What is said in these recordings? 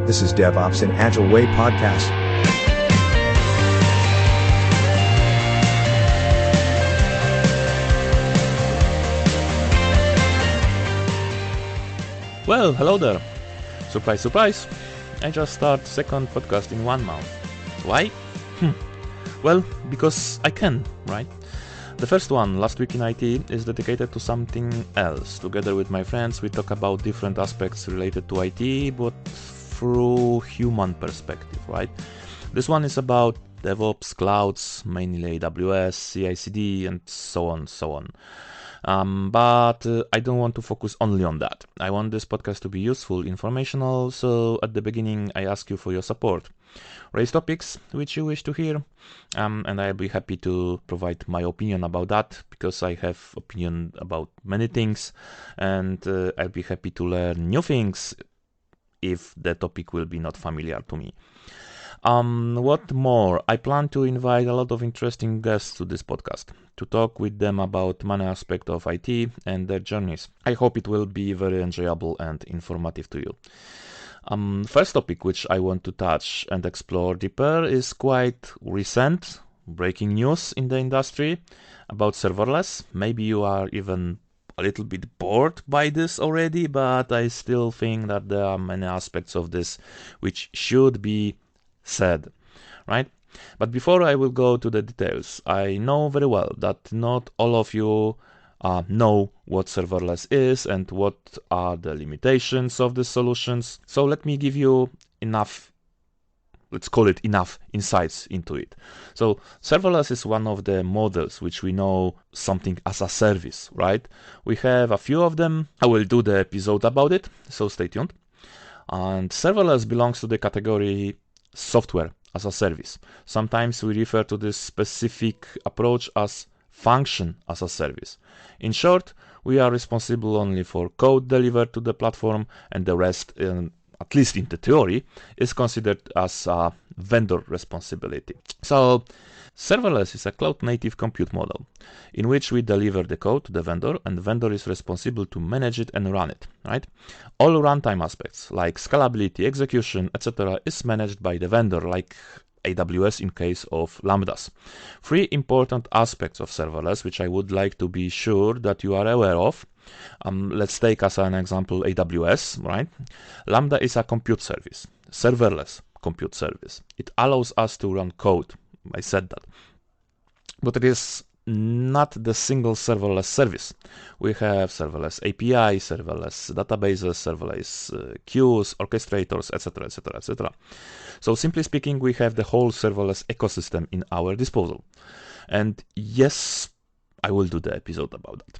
This is DevOps in Agile Way podcast. Well, hello there. Surprise, surprise. I just start second podcast in 1 month. Why? Well, because I can, right? The first one, Last Week in IT, is dedicated to something else. Together with my friends, we talk about different aspects related to IT, but through human perspective, right? This one is about DevOps, clouds, mainly AWS, CI/CD, and so on, so on. But I don't want to focus only on that. I want this podcast to be useful, informational, so at the beginning I ask you for your support. Raise topics which you wish to hear, and I'll be happy to provide my opinion about that, because I have opinion about many things, and I'll be happy to learn new things if the topic will be not familiar to me. What more? I plan to invite a lot of interesting guests to this podcast to talk with them about many aspects of IT and their journeys. I hope it will be very enjoyable and informative to you. First topic which I want to touch and explore deeper is quite recent, breaking news in the industry about serverless. Maybe you are even a little bit bored by this already, but I still think that there are many aspects of this which should be said, right? But before I will go to the details, I know very well that not all of you know what serverless is and what are the limitations of the solutions. So let me give you enough, let's call it enough insights into it. So serverless is one of the models which we know something as a service, right? We have a few of them. I will do the episode about it, so stay tuned. And serverless belongs to the category software as a service. Sometimes we refer to this specific approach as function as a service. In short, we are responsible only for code delivered to the platform, and the rest, at least in the theory, is considered as a vendor responsibility. So serverless is a cloud-native compute model in which we deliver the code to the vendor, and the vendor is responsible to manage it and run it, right? All runtime aspects like scalability, execution, etc. is managed by the vendor, like AWS in case of Lambdas. Three important aspects of serverless which I would like to be sure that you are aware of. Let's take as an example AWS, right? Lambda is a compute service, serverless compute service. It allows us to run code. I said that. But it is not the single serverless service. We have serverless API, serverless databases, serverless queues, orchestrators, etc., etc., etc. So simply speaking, we have the whole serverless ecosystem in our disposal. And yes, I will do the episode about that.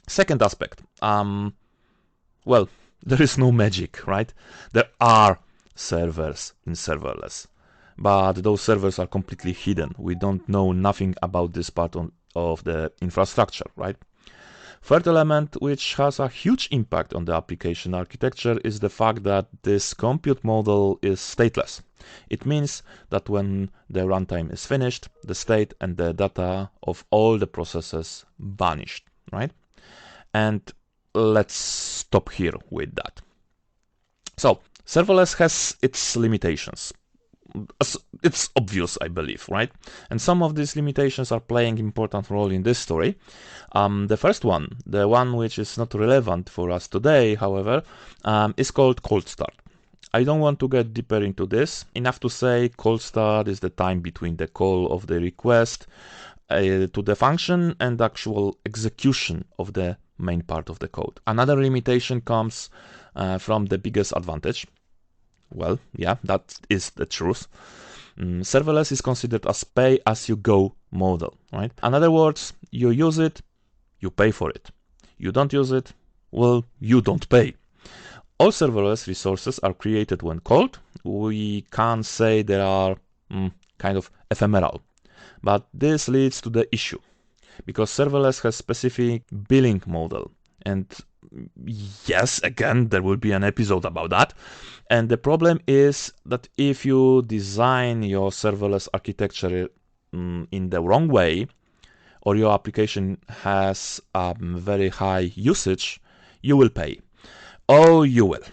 Second aspect. Well, there is no magic, right? There are servers in serverless, but those servers are completely hidden. We don't know nothing about this part of the infrastructure, right? Third element, which has a huge impact on the application architecture, is the fact that this compute model is stateless. It means that when the runtime is finished, the state and the data of all the processes vanished, right? And let's stop here with that. So serverless has its limitations. It's obvious, I believe, right? And some of these limitations are playing important role in this story. The first one, the one which is not relevant for us today, however, is called cold start. I don't want to get deeper into this. Enough to say cold start is the time between the call of the request to the function and actual execution of the main part of the code. Another limitation comes from the biggest advantage. Well, yeah, that is the truth. Serverless is considered as pay-as-you-go model, right? In other words, you use it, you pay for it. You don't use it, well, you don't pay. All serverless resources are created when called. We can say they are kind of ephemeral, but this leads to the issue, because serverless has specific billing model. And yes, again, there will be an episode about that. And the problem is that if you design your serverless architecture in the wrong way, or your application has very high usage, you will pay. Oh, you will,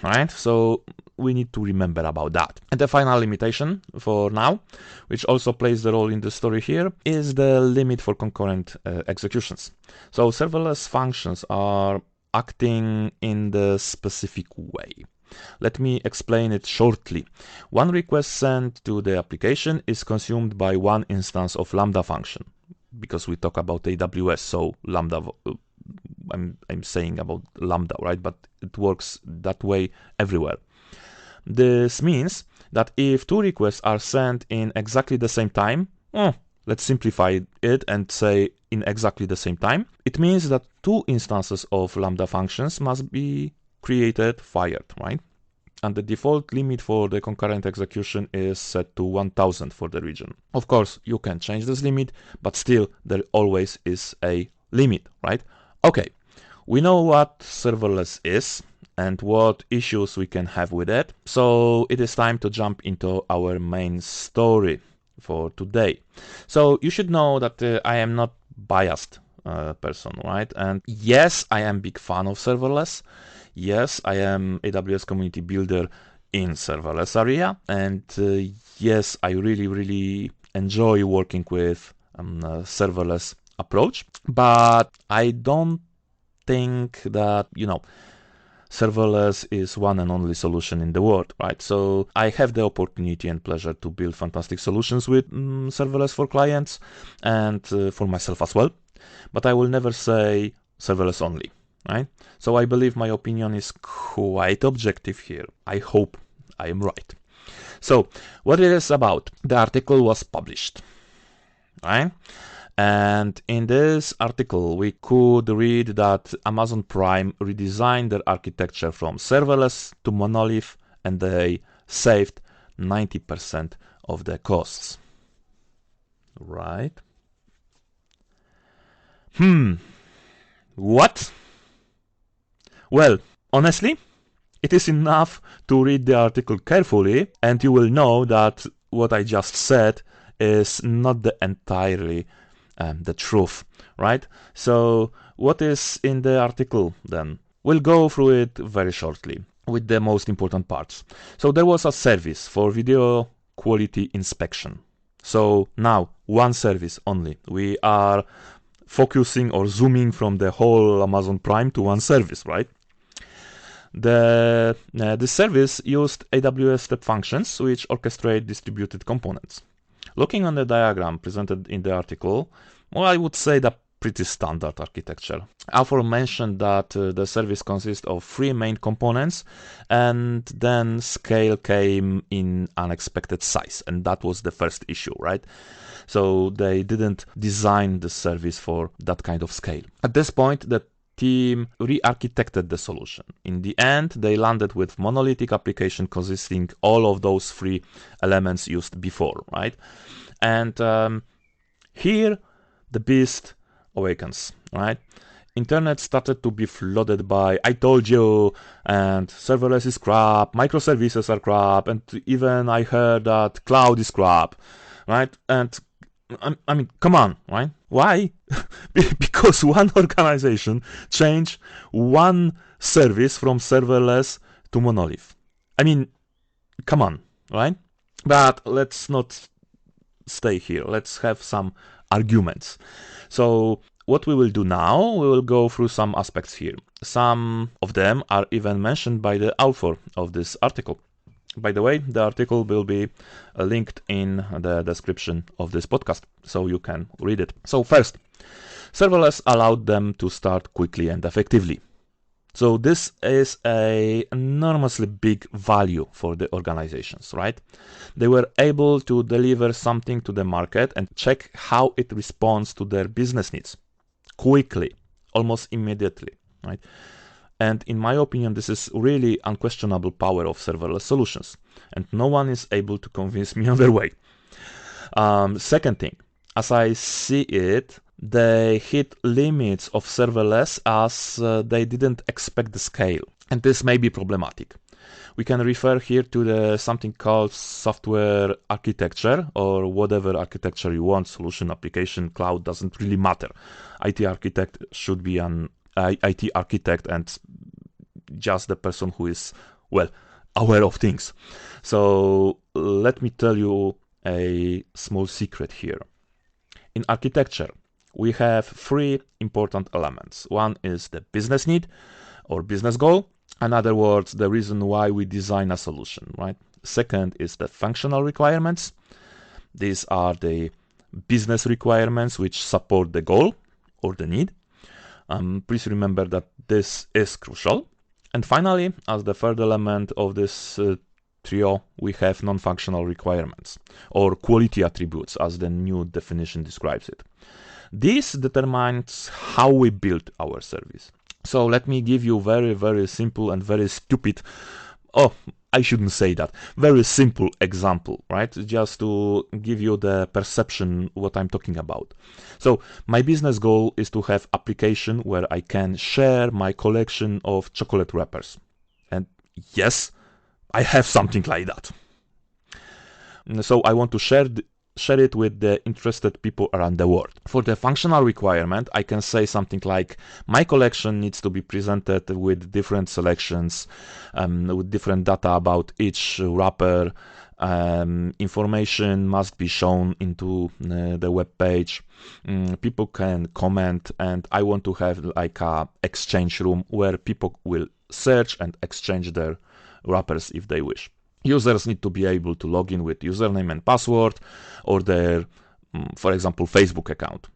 right? So we need to remember about that. And the final limitation for now, which also plays the role in the story here, is the limit for concurrent executions. So serverless functions are acting in the specific way. Let me explain it shortly. One request sent to the application is consumed by one instance of Lambda function, because we talk about AWS, so Lambda, I'm saying about Lambda, right? But it works that way everywhere. This means that if two requests are sent in exactly the same time, let's simplify it and say in exactly the same time, it means that two instances of Lambda functions must be created, fired, right? And the default limit for the concurrent execution is set to 1000 for the region. Of course, you can change this limit, but still there always is a limit, right? Okay, we know what serverless is and what issues we can have with it. So it is time to jump into our main story for today. So you should know that I am not biased person, right? And yes, I am big fan of serverless. Yes, I am AWS community builder in serverless area. And yes, I really enjoy working with serverless approach. But I don't think that, serverless is one and only solution in the world, right? So I have the opportunity and pleasure to build fantastic solutions with serverless for clients and for myself as well. But I will never say serverless only, right? So I believe my opinion is quite objective here. I hope I am right. So what it is about, the article was published, right? And in this article, we could read that Amazon Prime redesigned their architecture from serverless to monolith, and they saved 90% of the costs. Right? What? Well, honestly, it is enough to read the article carefully, and you will know that what I just said is not the entirely the truth, right? So what is in the article then? We'll go through it very shortly with the most important parts. So there was a service for video quality inspection. So now one service only. We are focusing or zooming from the whole Amazon Prime to one service, right? The service used AWS step functions which orchestrate distributed components. Looking on the diagram presented in the article, well, I would say that pretty standard architecture. Author mentioned that the service consists of three main components, and then scale came in unexpected size, and that was the first issue, right? So they didn't design the service for that kind of scale. At this point, the team re-architected the solution. In the end, they landed with monolithic application consisting all of those three elements used before, right? And here the beast awakens, right? Internet started to be flooded by "I told you" and "serverless is crap," "microservices are crap," and even I heard that "cloud is crap," right? And I mean, come on, right? Why? Because one organization changed one service from serverless to monolith. I mean, come on, right? But let's not stay here. Let's have some arguments. So what we will do now, we will go through some aspects here. Some of them are even mentioned by the author of this article. By the way, the article will be linked in the description of this podcast, so you can read it. So first, serverless allowed them to start quickly and effectively. So this is an enormously big value for the organizations, right? They were able to deliver something to the market and check how it responds to their business needs quickly, almost immediately, right? And in my opinion, this is really unquestionable power of serverless solutions, and no one is able to convince me other way. Second thing, as I see it, they hit limits of serverless as they didn't expect the scale, and this may be problematic. We can refer here to something called software architecture, or whatever architecture you want, solution, application, cloud, doesn't really matter. IT architect should be an IT architect and just the person who is, well, aware of things. So let me tell you a small secret here. In architecture, we have three important elements. One is the business need or business goal. In other words, the reason why we design a solution, right? Second is the functional requirements. These are the business requirements which support the goal or the need. Please remember that this is crucial. And finally, as the third element of this trio, we have non-functional requirements or quality attributes, as the new definition describes it. This determines how we build our service. So let me give you very, very simple and very stupid, I shouldn't say that, very simple example, right? Just to give you the perception what I'm talking about. So my business goal is to have application where I can share my collection of chocolate wrappers. And yes, I have something like that. So I want to share it with the interested people around the world. For the functional requirement, I can say something like, my collection needs to be presented with different selections, with different data about each wrapper. Information must be shown into the web page. People can comment, and I want to have like a exchange room where people will search and exchange their wrappers if they wish. Users need to be able to log in with username and password or their, for example, Facebook account.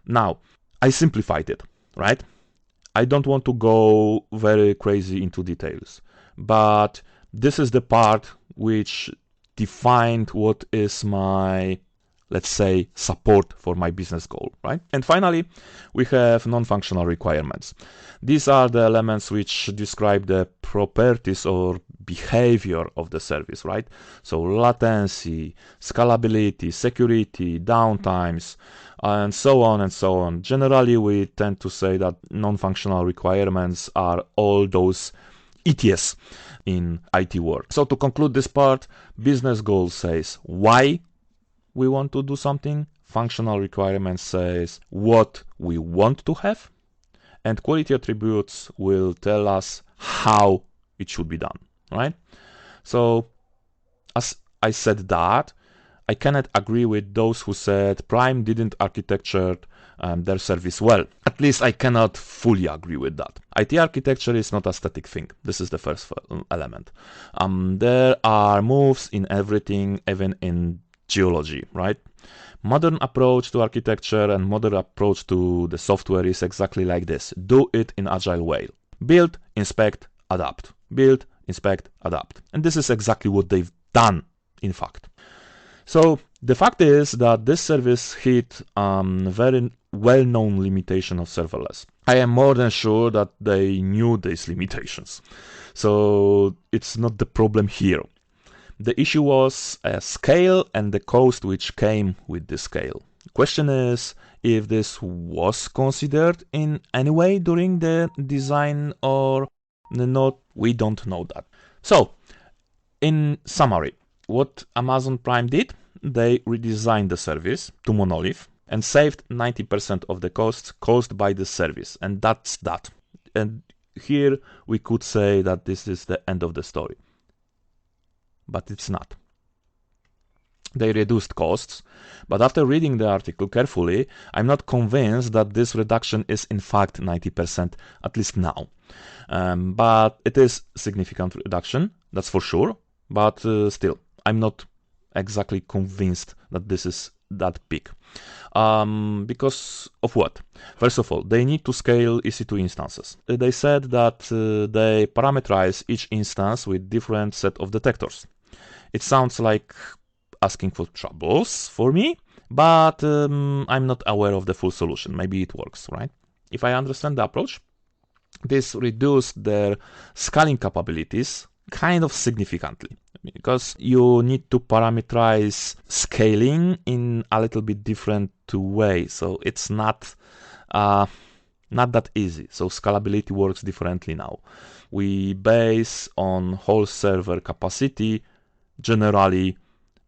Now, I simplified it, right? I don't want to go very crazy into details, but this is the part which defined what is my, let's say, support for my business goal, right? And finally, we have non-functional requirements. These are the elements which describe the properties or behavior of the service, right? So latency, scalability, security, downtimes, and so on and so on. Generally, we tend to say that non-functional requirements are all those ETS in IT world. So to conclude this part, business goal says why we want to do something, functional requirements says what we want to have, and quality attributes will tell us how it should be done, right? So as I said that, I cannot agree with those who said Prime didn't architecture their service well. At least I cannot fully agree with that. IT architecture is not a static thing. This is the first element. There are moves in everything, even in geology, right? Modern approach to architecture and modern approach to the software is exactly like this. Do it in agile way. Build, inspect, adapt. Build, inspect, adapt. And this is exactly what they've done, in fact. So the fact is that this service hit very well-known limitation of serverless. I am more than sure that they knew these limitations. So it's not the problem here. The issue was scale and the cost which came with the scale. The question is if this was considered in any way during the design or not. We don't know that. So, in summary, what Amazon Prime did, they redesigned the service to monolith and saved 90% of the costs caused by the service, and that's that. And here we could say that this is the end of the story. But it's not. They reduced costs, but after reading the article carefully, I'm not convinced that this reduction is in fact 90%, at least now. But it is significant reduction, that's for sure, but still, I'm not exactly convinced that this is that big. Because of what? First of all, they need to scale EC2 instances. They said that they parameterize each instance with different set of detectors. It sounds like asking for troubles for me, but I'm not aware of the full solution. Maybe it works, right? If I understand the approach, this reduced their scaling capabilities kind of significantly, because you need to parameterize scaling in a little bit different way. So it's not that easy. So scalability works differently now. We base on whole server capacity, generally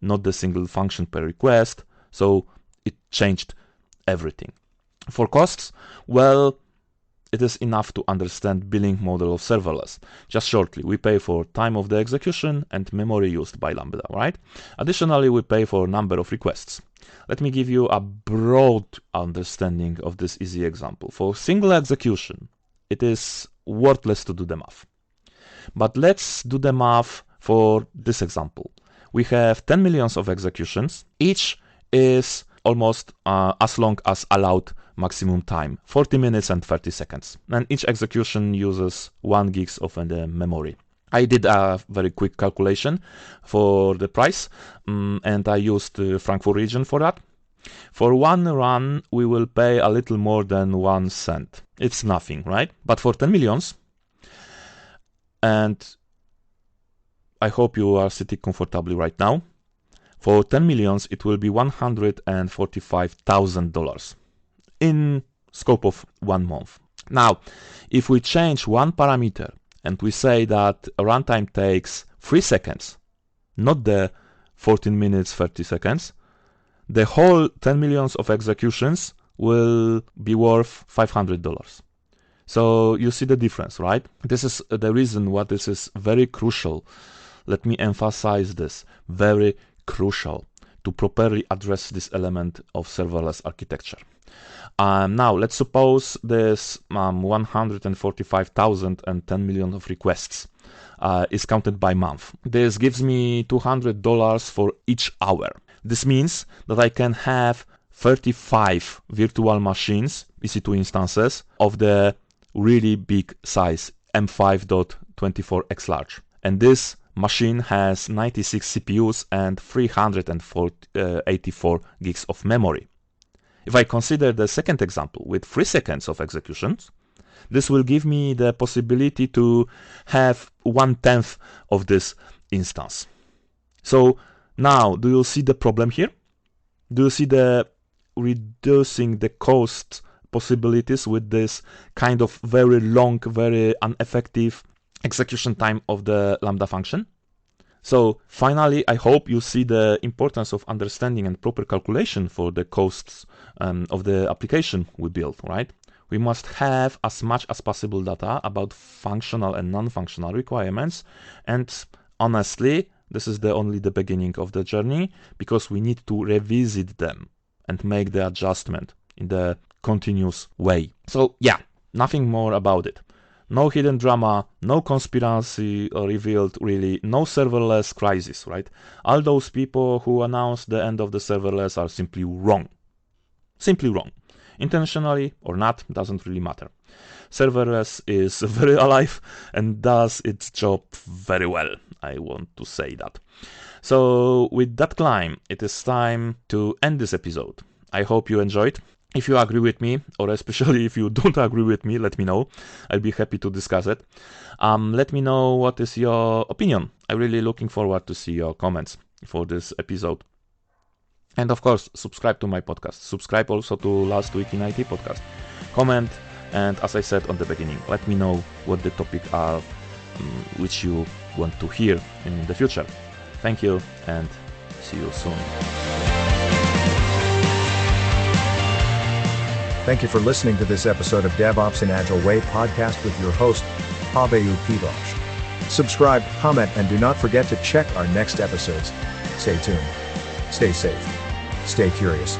not the single function per request. So it changed everything. For costs, well, it is enough to understand billing model of serverless. Just shortly, we pay for time of the execution and memory used by Lambda, right? Additionally, we pay for number of requests. Let me give you a broad understanding of this easy example. For single execution, it is worthless to do the math. But let's do the math for this example. We have 10 millions of executions. Each is almost as long as allowed maximum time, 40 minutes and 30 seconds. And each execution uses 1 gig of memory. I did a very quick calculation for the price, and I used the Frankfurt region for that. For one run, we will pay a little more than 1 cent. It's nothing, right? But for 10 millions, and I hope you are sitting comfortably right now, for 10 millions, it will be $145,000 in scope of 1 month. Now, if we change one parameter and we say that runtime takes 3 seconds, not the 14 minutes, 30 seconds, the whole 10 millions of executions will be worth $500. So you see the difference, right? This is the reason why this is very crucial. Let me emphasize this, very crucial to properly address this element of serverless architecture. Now, let's suppose this 145,000 and 10 million of requests is counted by month. This gives me $200 for each hour. This means that I can have 35 virtual machines, EC2 instances, of the really big size, M5.24x large. And this machine has 96 CPUs and 384 gigs of memory. If I consider the second example with 3 seconds of executions, this will give me the possibility to have 1/10 of this instance. So now, do you see the problem here? Do you see the reducing the cost possibilities with this kind of very long, very ineffective execution time of the Lambda function? So finally, I hope you see the importance of understanding and proper calculation for the costs of the application we built, right? We must have as much as possible data about functional and non-functional requirements. And honestly, this is only the beginning of the journey, because we need to revisit them and make the adjustment in the continuous way. So yeah, nothing more about it. No hidden drama, no conspiracy revealed, really, no serverless crisis, right? All those people who announced the end of the serverless are simply wrong. Simply wrong. Intentionally or not, doesn't really matter. Serverless is very alive and does its job very well. I want to say that. So with that climb, it is time to end this episode. I hope you enjoyed. If you agree with me, or especially if you don't agree with me, let me know. I'll be happy to discuss it. Let me know what is your opinion. I'm really looking forward to see your comments for this episode. And of course, subscribe to my podcast. Subscribe also to Last Week in IT podcast. Comment, and as I said on the beginning, let me know what the topic are which you want to hear in the future. Thank you, and see you soon. Thank you for listening to this episode of DevOps in Agile Way podcast with your host, Pavel Pivosh. Subscribe, comment, and do not forget to check our next episodes. Stay tuned. Stay safe. Stay curious.